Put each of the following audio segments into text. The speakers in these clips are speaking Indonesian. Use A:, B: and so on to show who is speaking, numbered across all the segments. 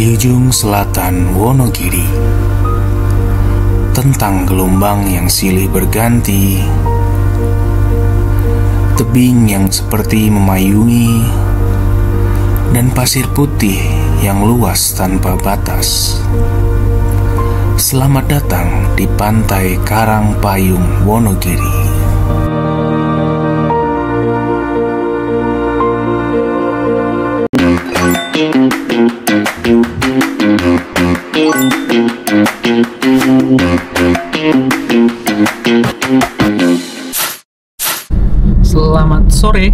A: Di ujung selatan Wonogiri, tentang gelombang yang silih berganti, tebing yang seperti memayungi, dan pasir putih yang luas tanpa batas. Selamat datang di Pantai Karangpayung, Wonogiri.
B: Selamat sore.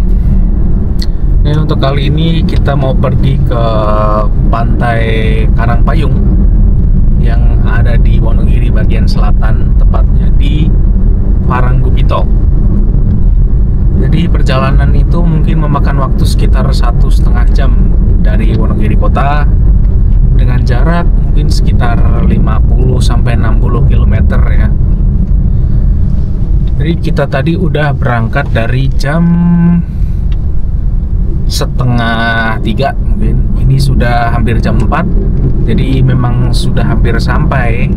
B: Untuk kali ini kita mau pergi ke Pantai Karangpayung yang ada di Wonogiri bagian selatan, tepatnya di Paranggupito. Jadi perjalanan itu mungkin memakan waktu sekitar 1,5 jam dari Wonogiri kota, dengan jarak mungkin sekitar 50-60 km ya. Jadi kita tadi udah berangkat dari jam 2:30 mungkin. Ini sudah hampir jam 4, jadi memang sudah hampir sampai.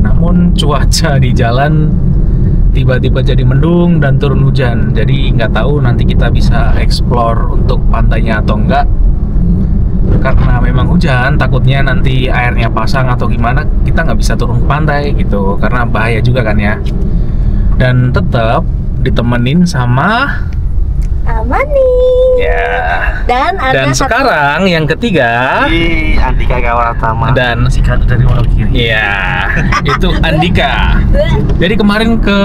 B: Namun cuaca di jalan tiba-tiba jadi mendung dan turun hujan. Jadi nggak tahu nanti kita bisa explore untuk pantainya atau enggak. Karena memang hujan, takutnya nanti airnya pasang atau gimana, kita nggak bisa turun ke pantai gitu. Karena bahaya juga kan ya. Dan tetap ditemenin sama
C: Amani.
B: ya. Dan sekarang yang ketiga
D: Andika Gawaratama
B: dan
D: si Kadu dari Wonogiri.
B: ya, itu Andika. Jadi kemarin ke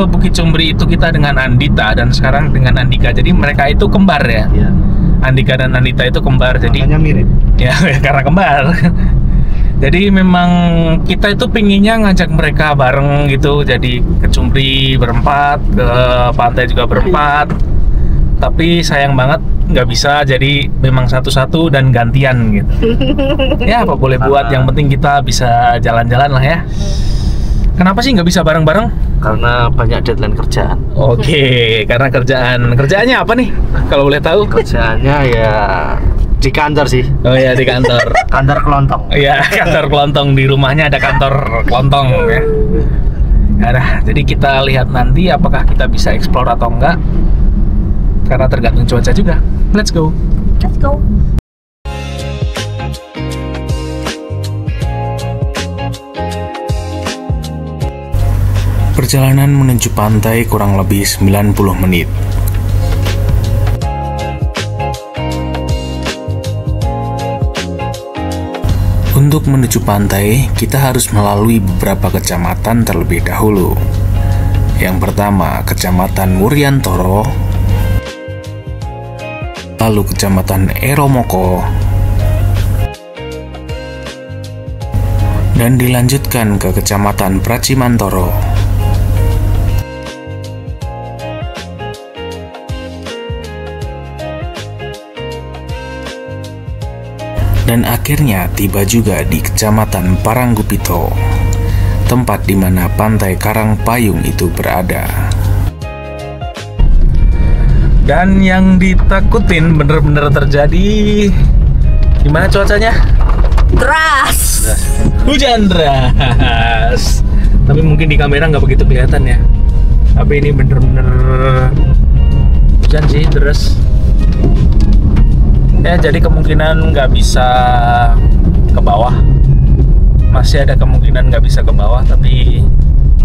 B: Bukit Combri itu kita dengan Andita dan sekarang dengan Andika. Jadi mereka itu kembar ya.
D: Iya.
B: Andika dan Andita itu kembar. Jadi
D: Makanya mirip.
B: ya karena kembar. Jadi memang kita itu pinginnya ngajak mereka bareng gitu. Jadi ke Combri berempat, ke pantai juga berempat. Tapi sayang banget nggak bisa, jadi memang satu-satu dan gantian gitu. Ya apa boleh buat, yang penting kita bisa jalan-jalan lah ya. Kenapa sih nggak bisa bareng-bareng?
D: Karena banyak deadline kerjaan.
B: Oke, karena kerjaannya apa nih? Kalau boleh tahu?
D: Kerjaannya ya di kantor sih.
B: Oh ya, di kantor.
D: Kantor kelontong.
B: Iya, kantor kelontong. Di rumahnya ada kantor kelontong ya. Ya dah, jadi kita lihat nanti apakah kita bisa explore atau enggak. Karena tergantung cuaca juga. Let's go.
C: Let's go.
A: Perjalanan menuju pantai kurang lebih 90 menit. Untuk menuju pantai, kita harus melalui beberapa kecamatan terlebih dahulu. Yang pertama, Kecamatan Wuryantoro, lalu Kecamatan Eromoko, dan dilanjutkan ke Kecamatan Pracimantoro. Dan akhirnya tiba juga di Kecamatan Paranggupito, tempat di mana Pantai Karangpayung itu berada.
B: Dan yang ditakutin bener-bener terjadi. Gimana cuacanya?
C: Deras.
B: Hujan deras. Tapi mungkin di kamera nggak begitu kelihatan ya. Tapi ini bener-bener hujan sih, deras. Ya, jadi kemungkinan nggak bisa ke bawah. Masih ada kemungkinan nggak bisa ke bawah, tapi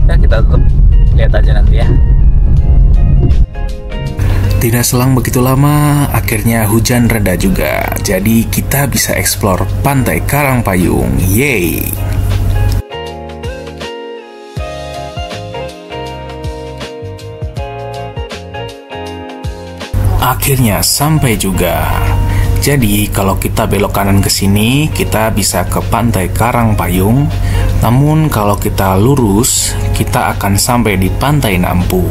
B: ya kita tetap lihat aja nanti ya.
A: Tidak selang begitu lama, akhirnya hujan reda juga. Jadi kita bisa eksplor Pantai Karangpayung. Yeay! Akhirnya sampai juga. Jadi kalau kita belok kanan ke sini, kita bisa ke Pantai Karangpayung. Namun kalau kita lurus, kita akan sampai di Pantai Nampu.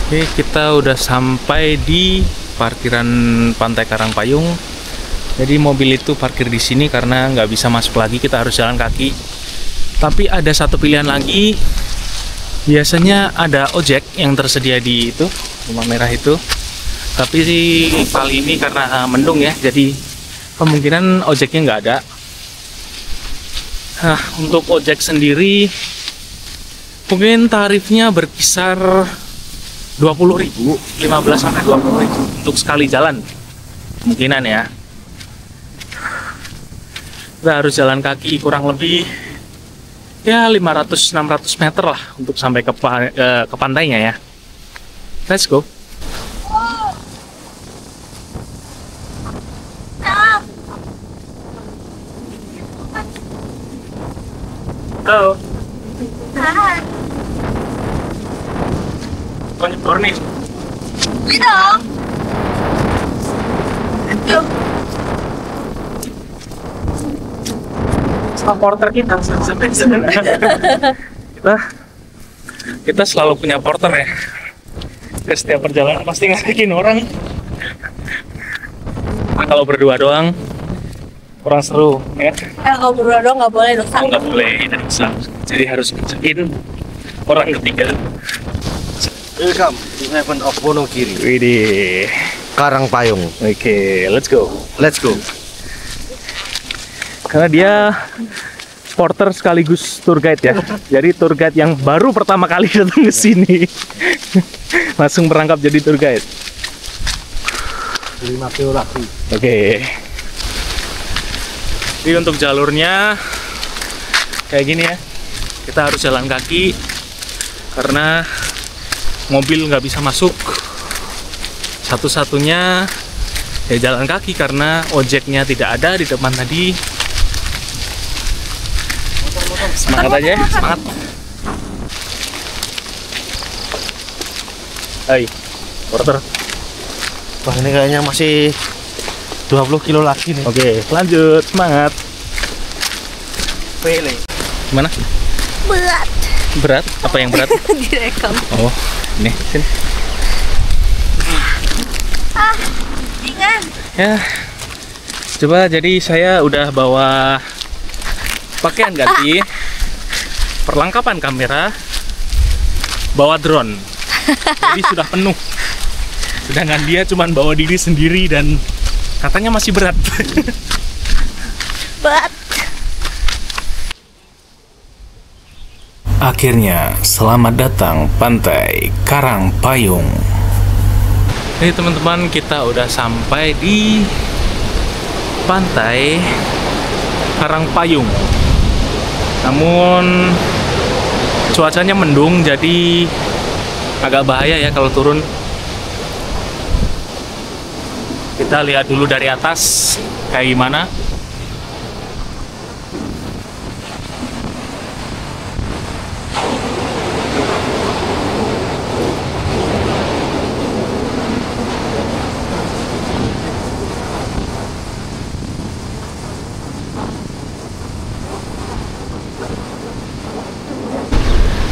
B: Oke, kita udah sampai di parkiran Pantai Karangpayung. Jadi mobil itu parkir di sini karena nggak bisa masuk lagi, kita harus jalan kaki. Tapi ada satu pilihan lagi. Biasanya ada ojek yang tersedia di itu rumah merah itu. Tapi kali ini karena mendung ya, jadi kemungkinan ojeknya nggak ada. Nah, untuk ojek sendiri mungkin tarifnya berkisar 20.000, 15 sampai 20.000 untuk sekali jalan. Kemungkinan ya. Kita harus jalan kaki kurang lebih ya 500-600 meter lah untuk sampai ke pantainya ya. Let's go. Halo.
C: Hai.
B: Kau nyebur nih.
C: Dong. Tuh.
B: Porter kita sampai sana. kita selalu punya porter ya. Ke setiap perjalanan pasti ngajakin orang. Nah, kalau berdua doang kurang seru ya.
C: Kalau berdua doang nggak boleh dosa.
B: Nggak boleh, tidak bisa. Jadi harus ngajakin orang ketiga.
D: Welcome to Heaven of Wonogiri.
B: Widih.
D: Karangpayung.
B: Oke, let's go.
D: Let's go.
B: Karena dia porter sekaligus tour guide ya. Jadi tour guide yang baru pertama kali datang ke sini. Langsung merangkap jadi tour guide.
D: 5 kilo lagi.
B: Oke. Jadi untuk jalurnya kayak gini ya. Kita harus jalan kaki karena mobil nggak bisa masuk. Satu-satunya ya jalan kaki karena ojeknya tidak ada di depan tadi. Semangat aja ya, semangat. Hai, porter.
D: Wah, ini kayaknya masih 20 kilo lagi nih.
B: Oke, lanjut, semangat.
D: Pele.
B: Gimana?
C: Berat.
B: Berat? Apa yang berat?
C: Direkam.
B: Oh, ini, sini.
C: Ringan.
B: Ya, coba jadi saya udah bawa pakaian ganti, perlengkapan kamera, bawa drone. Jadi sudah penuh. Sedangkan dia cuma bawa diri sendiri dan katanya masih berat.
C: Berat.
A: Akhirnya, selamat datang Pantai Karangpayung.
B: Nih teman-teman, kita udah sampai di Pantai Karangpayung. Namun cuacanya mendung, jadi agak bahaya ya kalau turun. Kita lihat dulu dari atas kayak gimana.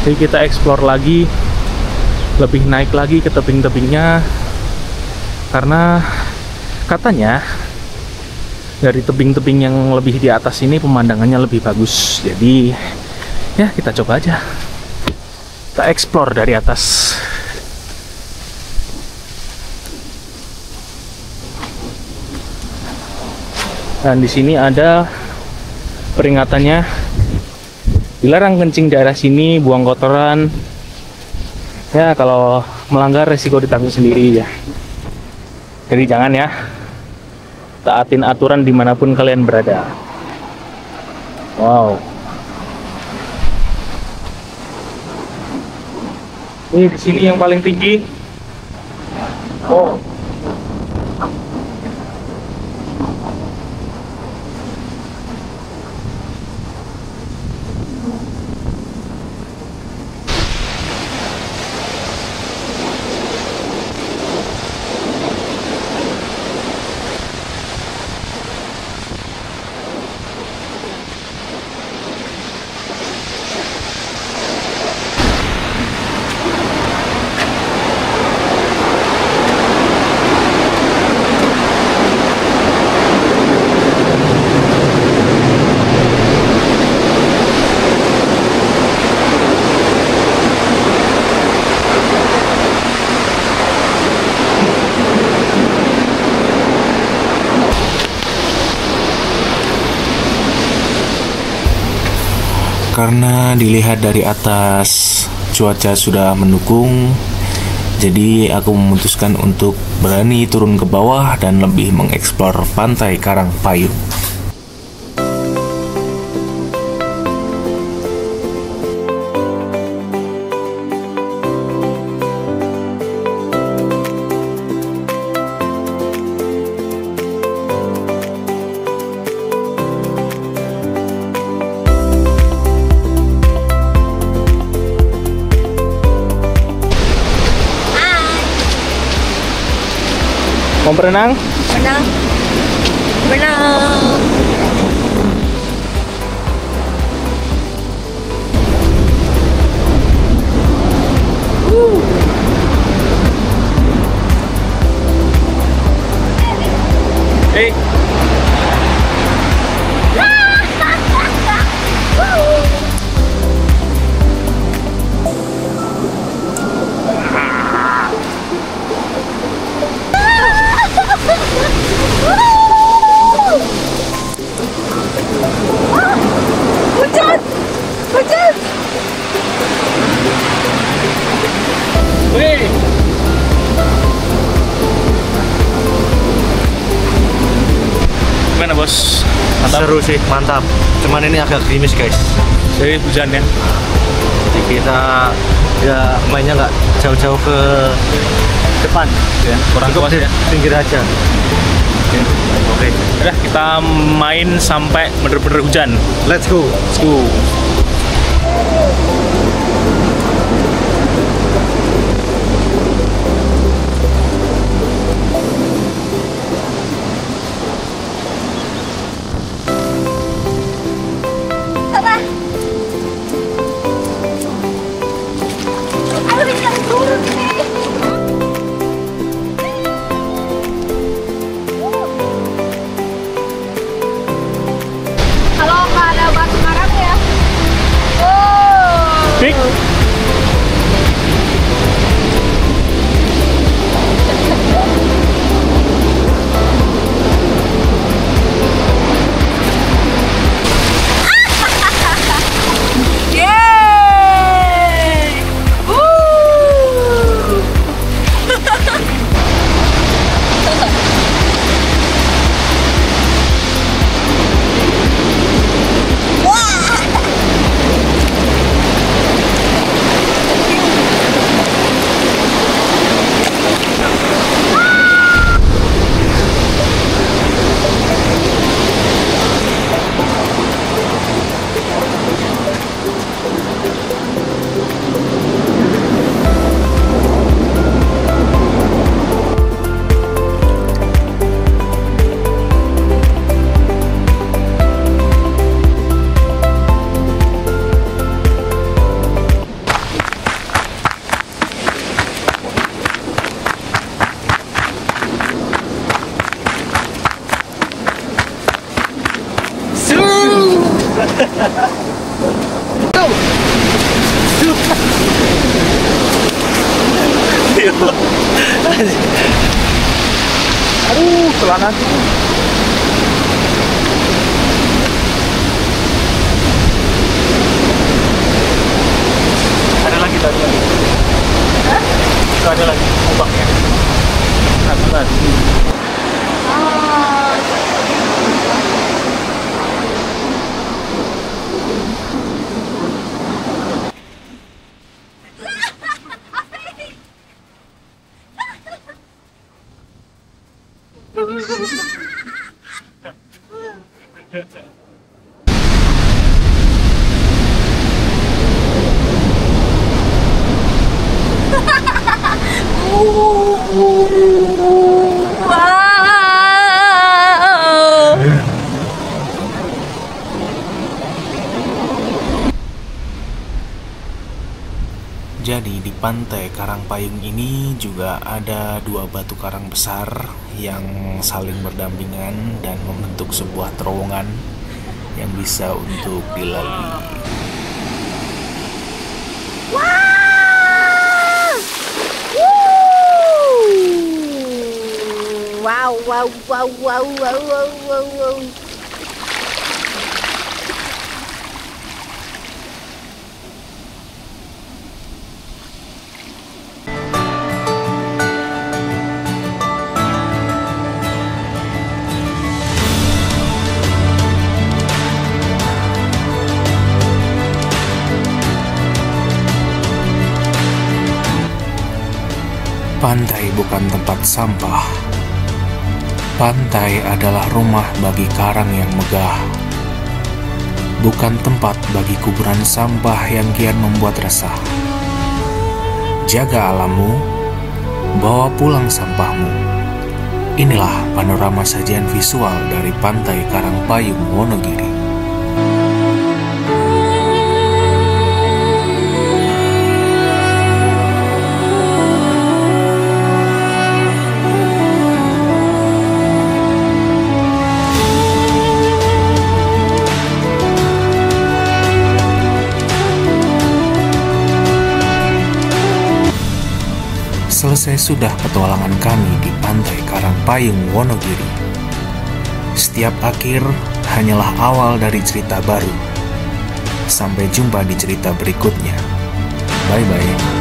B: Jadi kita explore lagi, lebih naik lagi ke tebing-tebingnya, karena katanya dari tebing-tebing yang lebih di atas ini pemandangannya lebih bagus. Jadi ya kita coba aja, kita explore dari atas. Dan di sini ada peringatannya. Dilarang kencing daerah sini, buang kotoran. Ya, kalau melanggar resiko ditanggung sendiri ya. Jadi jangan ya. Taatin aturan dimanapun kalian berada. Wow. Ini di sini yang paling tinggi. Oh.
A: Karena dilihat dari atas cuaca sudah mendukung, jadi aku memutuskan untuk berani turun ke bawah dan lebih mengeksplor pantai Karangpayung.
B: Mau berenang?
C: Benang. Benang.
B: Hey.
C: Hujan. Hujan.
B: Hey. Gimana bos? Mantap.
D: Seru sih, mantap. Cuman ini agak gerimis guys.
B: Jadi hujan ya.
D: Jadi kita ya mainnya nggak jauh-jauh ke depan,
B: Ya, kurang
D: cukup
B: puas
D: di
B: ya.
D: pinggir aja. Oke,
B: Udah kita main sampai bener-bener hujan.
D: let's go.
B: Let's go.
C: Apa? Aku bisa turun ini. Kalau nggak ada batu karang ya. Oh.
B: Big.
C: Yeay! Woo!
B: Aduh, celana.
D: Ada lagi tadi.
B: Itu ada lagi ombaknya. Nah,
C: Wow.
A: Jadi di pantai Karangpayung ini juga ada dua batu karang besar yang saling berdampingan dan membentuk sebuah terowongan yang bisa untuk dilalui.
C: Wow. Wow, wow, wow, wow, wow, wow, wow.
A: Pantai bukan tempat sampah. Pantai adalah rumah bagi karang yang megah, bukan tempat bagi kuburan sampah yang kian membuat resah. Jaga alammu, bawa pulang sampahmu. Inilah panorama sajian visual dari Pantai Karangpayung, Wonogiri. Selesai sudah petualangan kami di Pantai Karangpayung, Wonogiri. Setiap akhir hanyalah awal dari cerita baru. Sampai jumpa di cerita berikutnya. Bye-bye.